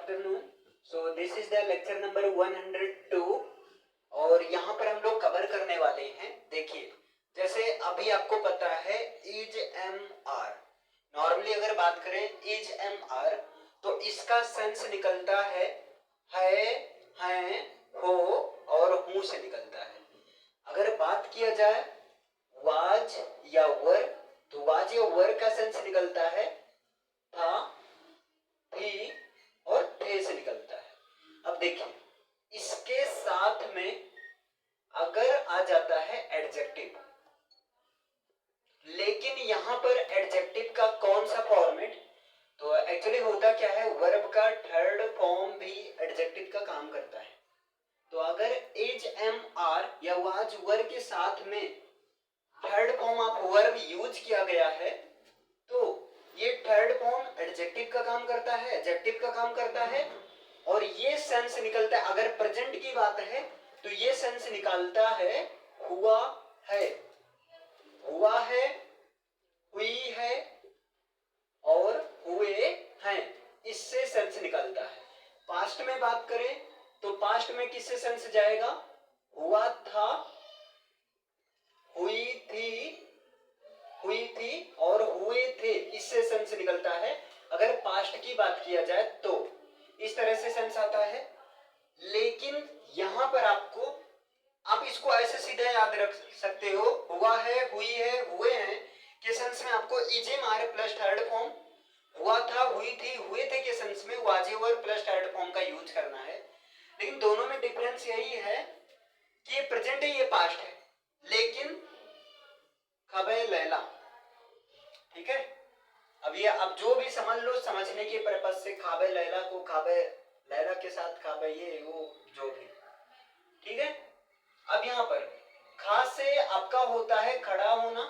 Afternoon. So this is the lecture number 102 और यहाँ पर हम लोग कवर करने वाले हैं। देखिए, जैसे अभी आपको पता है इज एम आर, नॉर्मली अगर बात करें इज एम आर तो इसका सेंस निकलता है, हैं, हो और हूं से निकलता है। अगर बात किया जाए वाज या वर, तो वाज या वर का सेंस निकलता है था, थी और थे से निकलता है। अब देखिए, इसके साथ में अगर आ जाता है एडजेक्टिव, लेकिन यहां पर एडजेक्टिव का कौन सा फॉर्मेट, तो एक्चुअली होता क्या है, वर्ब का थर्ड फॉर्म भी एडजेक्टिव का काम करता है। तो अगर इज एम आर या वाज वर के साथ में third form of verb use किया गया है तो ये थर्ड फॉर्म एडजेक्टिव का काम करता है, एडजेक्टिव का काम करता है और ये सेंस निकलता है। अगर प्रेजेंट की बात है तो ये सेंस निकालता है हुआ है, हुआ है, हुई है और हुए हैं, इससे सेंस निकलता है। पास्ट में बात करें तो पास्ट में किससे सेंस जाएगा, हुआ था, हुई थी और हुए थे, इससे सेंस निकलता है। अगर पास्ट की बात किया जाए तो इस तरह से सेंस आता है। लेकिन यहां पर आपको, आप इसको ऐसे सीधे याद रख सकते हो, हुआ है, हुई है, हुए हैं के सेंस में आपको इजेम आर प्लस थर्ड फॉर्म, हुआ था, हुई थी, हुए थे के सेंस में वाजेवर प्लस थर्ड फॉर्म का यूज करना है। लेकिन दोनों में डिफरेंस यही है कि ये प्रेजेंट है, ये पास्ट है। लेकिन खबे लैला, ठीक है, अब ये अब जो भी समझ लो, समझने के पर्पज से खाबे लैला को खाबे लैला के साथ खाबे ये वो जो भी, ठीक है। अब यहां पर खा से आपका होता है खड़ा होना,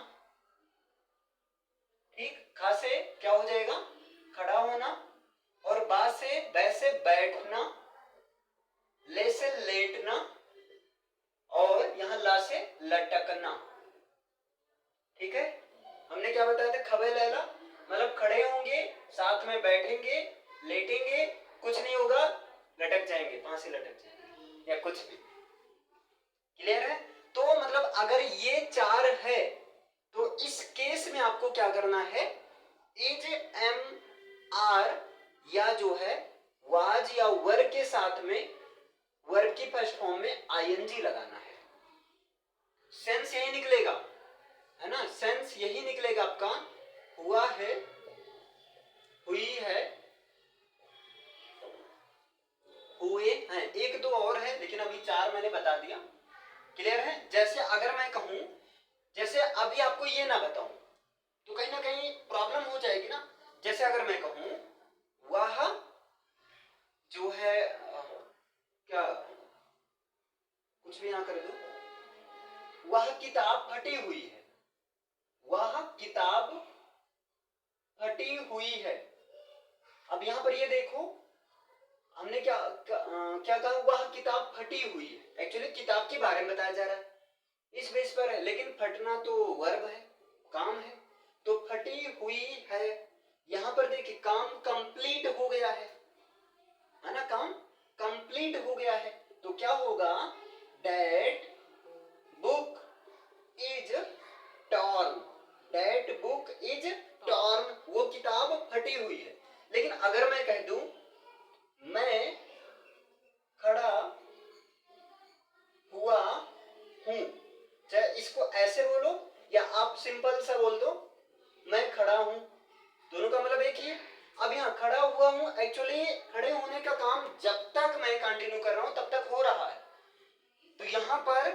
ठीक, खा से क्या हो जाएगा, खड़ा होना, और बा से बै से बैठना, ले से लेटना और यहां ला से लटकना, ठीक है। हमने क्या बताया था, खबे लैला मतलब खड़े होंगे, साथ में बैठेंगे, लेटेंगे, कुछ नहीं होगा, लटक जाएंगे, फांसी लटक जाएंगे या कुछ भी, क्लियर है। तो मतलब अगर ये चार है तो इस केस में आपको क्या करना है, इज एम आर या जो है वाज या वर के साथ में वर्ब की फर्स्ट फॉर्म में आईएनजी लगाना है। सेंस यही निकलेगा, है ना, सेंस यही निकलेगा आपका, हुआ है, हुई है, हुए हैं। एक दो और है लेकिन अभी चार मैंने बता दिया, क्लियर है। जैसे अगर मैं कहूं, जैसे अभी आपको ये ना बताऊं तो कहीं ना कहीं प्रॉब्लम हो जाएगी ना। जैसे अगर मैं कहूं वह जो है क्या, कुछ भी ना कर दो, वह किताब फटी हुई है, वह किताब फटी हुई है। अब यहां पर ये देखो, हमने क्या कहा, वह किताब फटी हुई है। एक्चुअली किताब के बारे में बताया जा रहा है, इस बेस पर है, लेकिन फटना तो वर्ब है, काम है, तो फटी हुई है। यहां पर देखिए काम कंप्लीट हो गया है ना, काम कंप्लीट हो गया है। तो क्या होगा, that book is torn, that book is torn, वो किताब फटी हुई है। लेकिन अगर मैं कह दूं मैं खड़ा हुआ हूं, चाहे इसको ऐसे बोलो या आप सिंपल सा बोल दो मैं खड़ा हूं, दोनों का मतलब एक ही है। अब यहां खड़ा हुआ हूं, एक्चुअली खड़े होने का काम जब तक मैं कंटिन्यू कर रहा हूं तब तक हो रहा है, तो यहां पर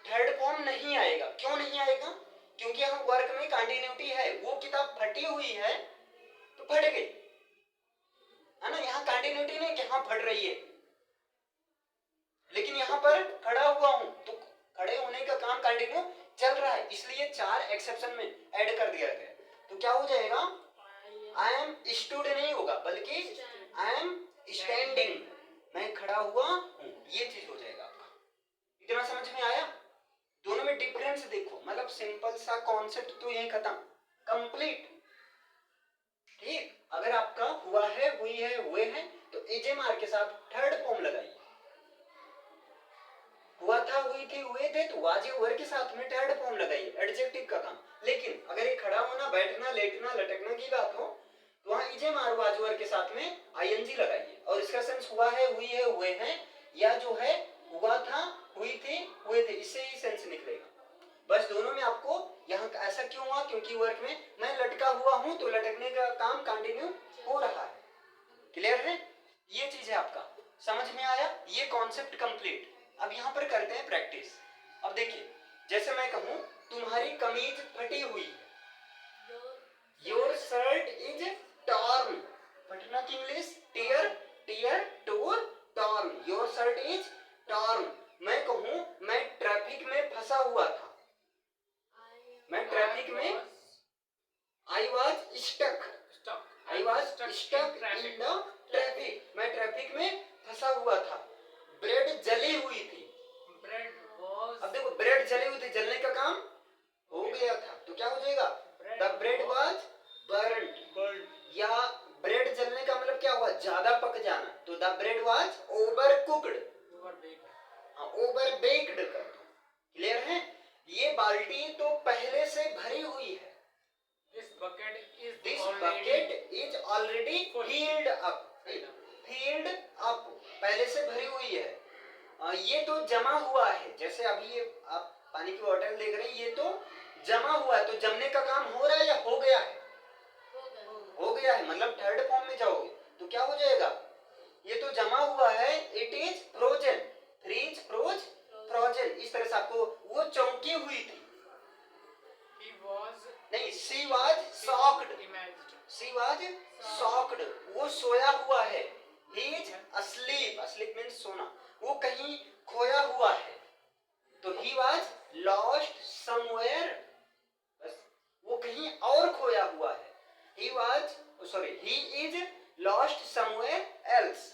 थर्ड फॉर्म नहीं आएगा। क्यों नहीं आएगा, क्योंकि यहां वर्क में कंटिन्यूटी है, वो किताब फटी हुई है तो फट गई, है ना, यहां कंटिन्यूटी नहीं कि हाँ फट रही है। लेकिन यहां पर खड़ा हुआ हूं तो खड़े होने का काम कंटिन्यू चल रहा है, इसलिए चार एक्सेप्शन में ऐड कर दिया गया। तो क्या हो जाएगा, आई एम स्टूड नहीं होगा बल्कि आई एम स्टैंडिंग, मैं खड़ा हुआ हूं, ये चीज हो जाएगा आपका। इतना समझ में आया, दोनों में डिफरेंस देखो, मतलब सिंपल सा कॉन्सेप्ट तो यही खत्म, कंप्लीट, ठीक। अगर आपका हुआ है, हुई है, हुए हैं, तो एजेमार के साथ थर्ड फॉर्म लगाइए। हुआ था, हुई थी, हुए थे, तो वाजे वर के साथ में थर्ड फॉर्म लगाइए, एडजेक्टिव का काम। लेकिन अगर ये खड़ा होना, बैठना, लेटना, लटकना की बात हो तो वहां इजेमार वाजे वर के साथ में आईएनजी लगाइए। और इसका सेंस हुआ है, हुई है, हुए हैं, या जो है हुआ था, हुई थी, हुए थे, इससे ही सेंस निकलेगा। बस दोनों में आपको यहाँ ऐसा क्यों हुआ, क्योंकि वर्क में मैं लटका हुआ हूं तो लटकने का काम कंटिन्यू हो रहा है। क्लियर है? ये चीज है आपका, समझ में आया? ये कॉन्सेप्ट कंप्लीट। अब यहाँ पर करते हैं प्रैक्टिस। अब देखिए, जैसे मैं कहूं तुम्हारी कमीज फटी हुई है, योर शर्ट इज टॉर्न। फटना की English tear, tear, tore, torn. Your shirt is torn. मैं कहूं मैं ट्रैफिक में फंसा हुआ था, मैं ट्रैफिक में I was stuck, I was stuck in the traffic. मैं ट्रैफिक में फंसा हुआ था। ब्रेड जली हुई थी, अब देखो ब्रेड जली हुई थी, जलने का काम हो गया था, तो क्या हो जाएगा? The bread was burned. या ब्रेड जलने का मतलब क्या हुआ? ज्यादा पक जाना, तो the bread was over cooked, over baked कर दो। क्लियर है? ये बाल्टी तो पहले से भरी हुई है, this bucket is already field up, पहले से भरी हुई है। ये तो जमा हुआ है, जैसे अभी ये आप पानी की बोतल देख रहे हैं, ये तो जमा हुआ है, तो जमने का काम हो रहा है या हो गया है? हो गया है, मतलब थर्ड फॉर्म में जाओगे तो क्या हो जाएगा? ये तो जमा हुआ है, it is frozen, freeze, froze, frozen. इस तरह से आपको, वो चौंकी हुई थी, नहीं, she was shocked, she was shocked, वो सोया हुआ है। He is asleep, asleep means सोना, वो कहीं खोया हुआ है, तो ही वाज लॉस्ट समवेयर, बस वो कहीं और खोया हुआ है। He was, sorry, he is lost somewhere else.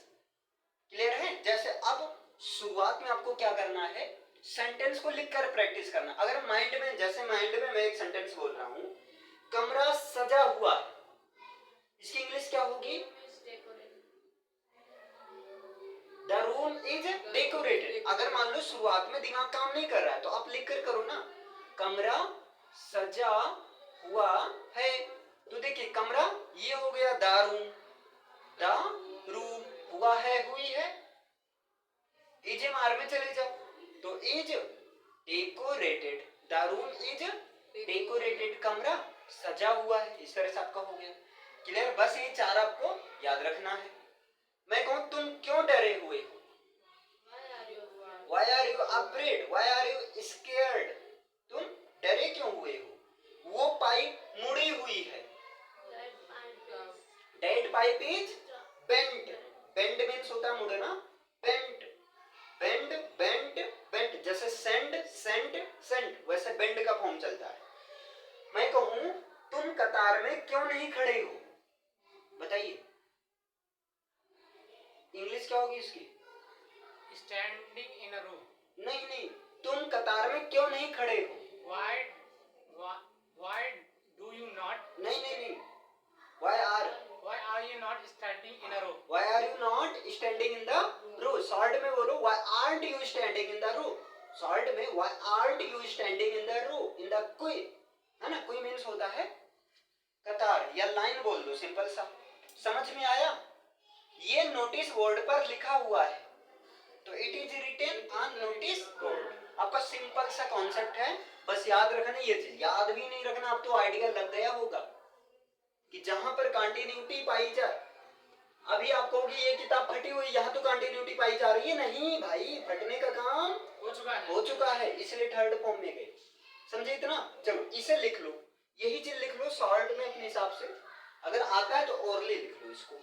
Clear है? जैसे अब शुरुआत में आपको क्या करना है, सेंटेंस को लिखकर प्रैक्टिस करना। अगर माइंड में, जैसे माइंड में मैं एक सेंटेंस बोल रहा हूं, कमरा सजा हुआ है, इसकी इंग्लिश क्या होगी? The room is decorated. अगर मान लो शुरुआत में दिमाग काम नहीं कर रहा है तो आप लिख कर करो ना, कमरा सजा हुआ है। तो देखिए कमरा ये हो गया द रूम, द रूम, हुआ है, हुई है, इज मार में चले जाओ तो is decorated, the room is decorated, कमरा सजा हुआ है। इस तरह से आपका हो गया। क्लियर? बस ये चार आपको याद रखना है। मैं कहूं तुम क्यों डरे हुए हो, Why are you afraid? Why are you scared? तुम डरे क्यों हुए हो? वो पाइप मुड़ी हुई है, That pipe is bent. Bend means होता है मुड़ना, bent, bend, bent, bent, जैसे send, sent, sent, वैसे bend का फॉर्म चलता है। मैं कहूं तुम कतार में क्यों नहीं खड़े हो, बताइए इंग्लिश क्या होगी इसकी? स्टैंडिंग इन अ रो। नहीं नहीं, तुम कतार में क्यों नहीं खड़े हो? Why do you not? नहीं नहीं नहीं, why are you not standing in a row? Why are you not standing in the row? Short में बोलो why aren't you standing in the row? Short में why aren't you standing in the row? In the कोई, है ना, कोई means होता है कतार या लाइन बोल दो, सिंपल सा। समझ में आया? ये नोटिस बोर्ड पर लिखा हुआ है, तो it is written on notice board. आपका सिंपल सा कॉन्सेप्ट है, बस याद रखना। ये चीज याद भी नहीं रखना, अब तो आइडिया लग गया होगा कि जहां पर कंटिन्यूटी पाई जाए, अभी आप कहोगे ये किताब फटी हुई, यहाँ तो कंटिन्यूटी पाई जा रही है, नहीं भाई, फटने का काम हो चुका है, इसलिए थर्ड फॉर्म में गए। समझे इतना? चलो इसे लिख लो, यही चीज लिख लो शॉर्ट में अपने हिसाब से, अगर आता है तो ओरली लिख लो इसको।